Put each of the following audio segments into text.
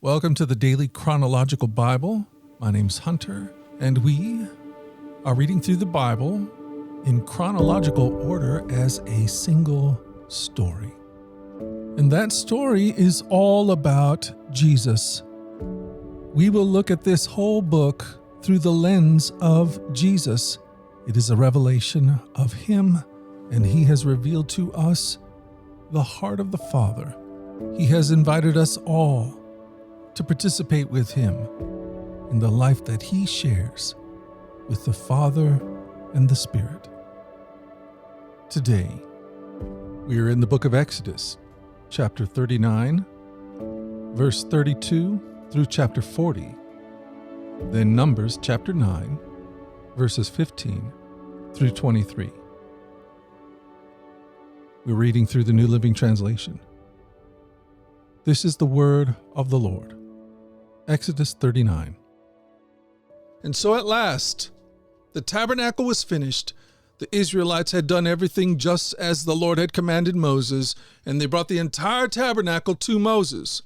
Welcome to the Daily Chronological Bible. My name's Hunter, and we are reading through the Bible in chronological order as a single story. And that story is all about Jesus. We will look at this whole book through the lens of Jesus. It is a revelation of Him, and He has revealed to us the heart of the Father. He has invited us all to participate with Him in the life that He shares with the Father and the Spirit. Today, we are in the book of Exodus, chapter 39, verse 32 through chapter 40, then Numbers chapter 9, verses 15 through 23. We're reading through the New Living Translation. This is the word of the Lord. Exodus 39. And so at last, the tabernacle was finished. The Israelites had done everything just as the Lord had commanded Moses, and they brought the entire tabernacle to Moses.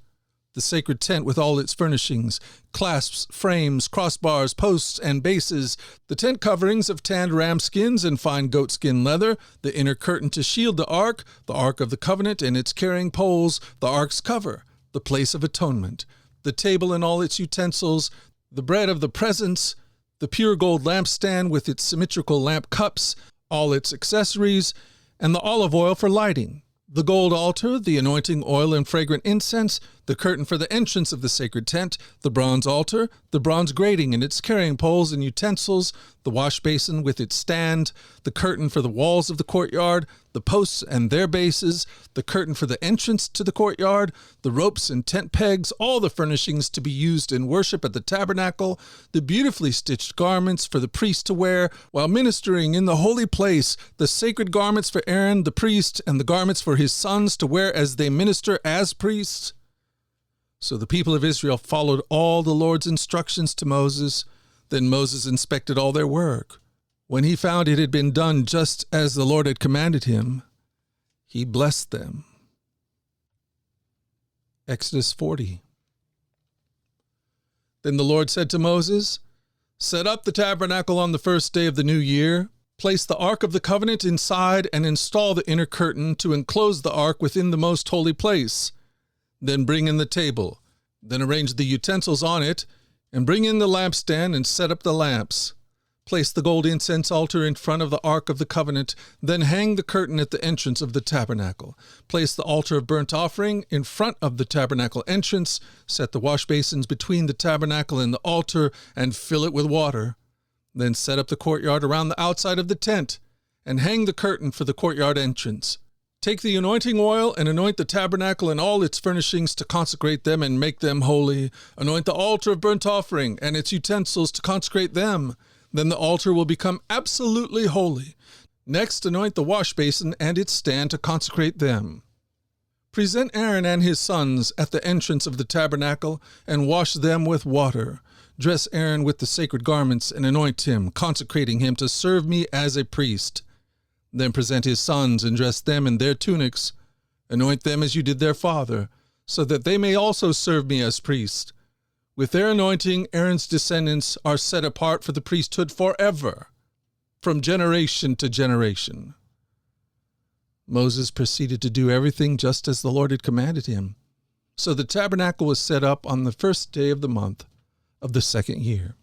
The sacred tent with all its furnishings, clasps, frames, crossbars, posts, and bases, the tent coverings of tanned ram skins and fine goatskin leather, the inner curtain to shield the ark of the covenant and its carrying poles, the ark's cover, the place of atonement, the table and all its utensils, the bread of the presence, the pure gold lampstand with its symmetrical lamp cups, all its accessories, and the olive oil for lighting, the gold altar, the anointing oil and fragrant incense, the curtain for the entrance of the sacred tent, the bronze altar, the bronze grating and its carrying poles and utensils, the wash basin with its stand, the curtain for the walls of the courtyard, the posts and their bases, the curtain for the entrance to the courtyard, the ropes and tent pegs, all the furnishings to be used in worship at the tabernacle, the beautifully stitched garments for the priest to wear while ministering in the holy place, the sacred garments for Aaron the priest, and the garments for his sons to wear as they minister as priests. So the people of Israel followed all the Lord's instructions to Moses. Then Moses inspected all their work. When he found it had been done just as the Lord had commanded him, he blessed them. Exodus 40. Then the Lord said to Moses, "Set up the tabernacle on the first day of the new year. Place the ark of the covenant inside and install the inner curtain to enclose the ark within the most holy place. Then bring in the table. Then arrange the utensils on it, and bring in the lampstand and set up the lamps. Place the gold incense altar in front of the ark of the covenant. Then hang the curtain at the entrance of the tabernacle. Place the altar of burnt offering in front of the tabernacle entrance. Set the wash basins between the tabernacle and the altar, and fill it with water. Then set up the courtyard around the outside of the tent, and hang the curtain for the courtyard entrance. Take the anointing oil and anoint the tabernacle and all its furnishings to consecrate them and make them holy. Anoint the altar of burnt offering and its utensils to consecrate them. Then the altar will become absolutely holy. Next, anoint the wash basin and its stand to consecrate them. Present Aaron and his sons at the entrance of the tabernacle and wash them with water. Dress Aaron with the sacred garments and anoint him, consecrating him to serve me as a priest. Then present his sons and dress them in their tunics. Anoint them as you did their father, so that they may also serve me as priests. With their anointing, Aaron's descendants are set apart for the priesthood forever, from generation to generation." Moses proceeded to do everything just as the Lord had commanded him. So the tabernacle was set up on the first day of the month of the second year.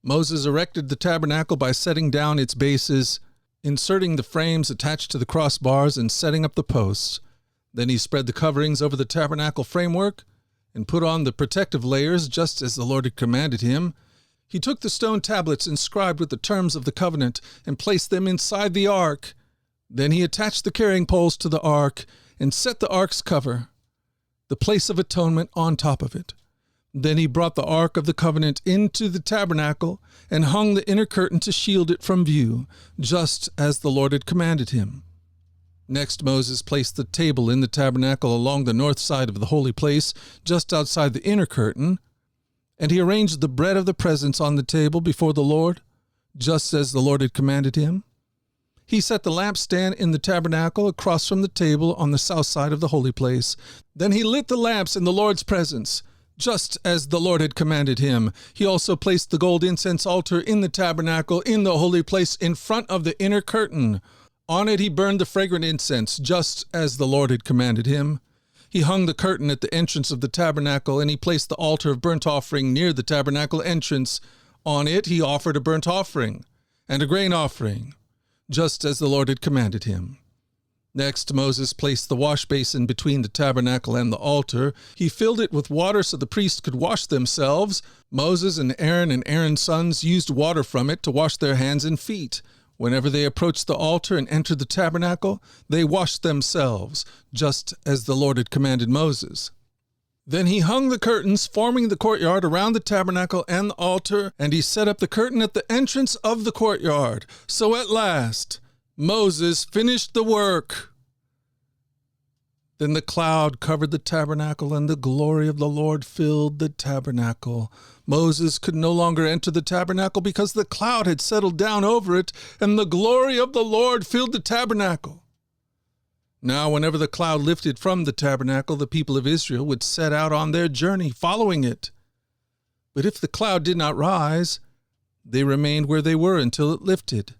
Moses erected the tabernacle by setting down its bases, inserting the frames attached to the crossbars, and setting up the posts. Then he spread the coverings over the tabernacle framework and put on the protective layers just as the Lord had commanded him. He took the stone tablets inscribed with the terms of the covenant and placed them inside the ark. Then he attached the carrying poles to the ark and set the ark's cover, the place of atonement, on top of it. Then he brought the ark of the covenant into the tabernacle and hung the inner curtain to shield it from view, just as the Lord had commanded him. Next, Moses placed the table in the tabernacle along the north side of the holy place, just outside the inner curtain, and he arranged the bread of the presence on the table before the Lord, just as the Lord had commanded him. He set the lampstand in the tabernacle across from the table on the south side of the holy place. Then he lit the lamps in the Lord's presence, just as the Lord had commanded him. He also placed the gold incense altar in the tabernacle in the holy place in front of the inner curtain. On it he burned the fragrant incense, just as the Lord had commanded him. He hung the curtain at the entrance of the tabernacle, and he placed the altar of burnt offering near the tabernacle entrance. On it he offered a burnt offering and a grain offering, just as the Lord had commanded him. Next, Moses placed the wash basin between the tabernacle and the altar. He filled it with water so the priests could wash themselves. Moses and Aaron's sons used water from it to wash their hands and feet. Whenever they approached the altar and entered the tabernacle, they washed themselves, just as the Lord had commanded Moses. Then he hung the curtains forming the courtyard around the tabernacle and the altar, and he set up the curtain at the entrance of the courtyard. So at last, Moses finished the work. Then the cloud covered the tabernacle, and the glory of the Lord filled the tabernacle. Moses could no longer enter the tabernacle because the cloud had settled down over it, and the glory of the Lord filled the tabernacle. Now, whenever the cloud lifted from the tabernacle, the people of Israel would set out on their journey, following it. But if the cloud did not rise, they remained where they were until it lifted.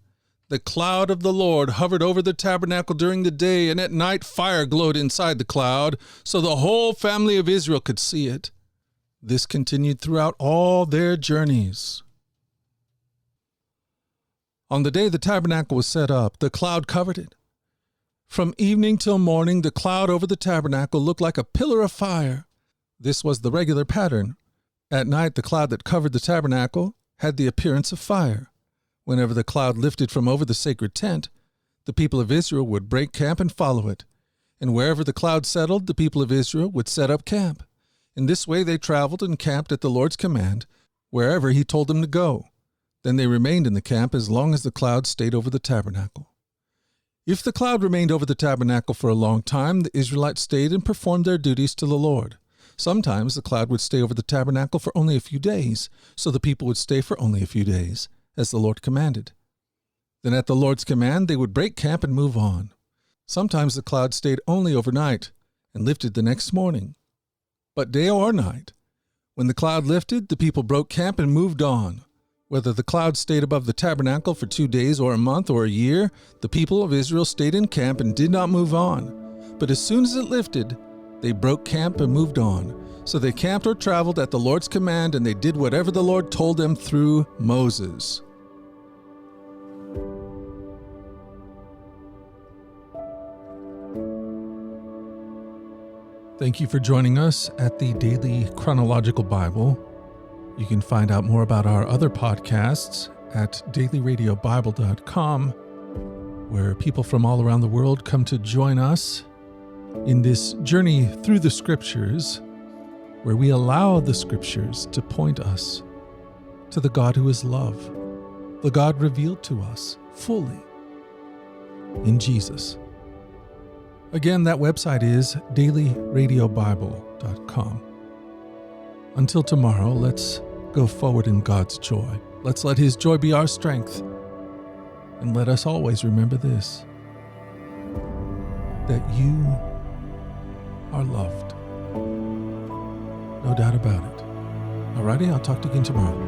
The cloud of the Lord hovered over the tabernacle during the day, and at night fire glowed inside the cloud, so the whole family of Israel could see it. This continued throughout all their journeys. On the day the tabernacle was set up, the cloud covered it. From evening till morning, the cloud over the tabernacle looked like a pillar of fire. This was the regular pattern. At night, the cloud that covered the tabernacle had the appearance of fire. Whenever the cloud lifted from over the sacred tent, the people of Israel would break camp and follow it. And wherever the cloud settled, the people of Israel would set up camp. In this way they traveled and camped at the Lord's command, wherever he told them to go. Then they remained in the camp as long as the cloud stayed over the tabernacle. If the cloud remained over the tabernacle for a long time, the Israelites stayed and performed their duties to the Lord. Sometimes the cloud would stay over the tabernacle for only a few days, so the people would stay for only a few days, as the Lord commanded. Then at the Lord's command, they would break camp and move on. Sometimes the cloud stayed only overnight and lifted the next morning. But day or night, when the cloud lifted, the people broke camp and moved on. Whether the cloud stayed above the tabernacle for 2 days or a month or a year, the people of Israel stayed in camp and did not move on. But as soon as it lifted, they broke camp and moved on. So they camped or traveled at the Lord's command, and they did whatever the Lord told them through Moses. Thank you for joining us at the Daily Chronological Bible. You can find out more about our other podcasts at dailyradiobible.com, where people from all around the world come to join us in this journey through the Scriptures, where we allow the Scriptures to point us to the God who is love, the God revealed to us fully in Jesus. Again, that website is dailyradiobible.com. Until tomorrow, let's go forward in God's joy. Let's let His joy be our strength. And let us always remember this, that you are loved. No doubt about it. Alrighty, I'll talk to you again tomorrow.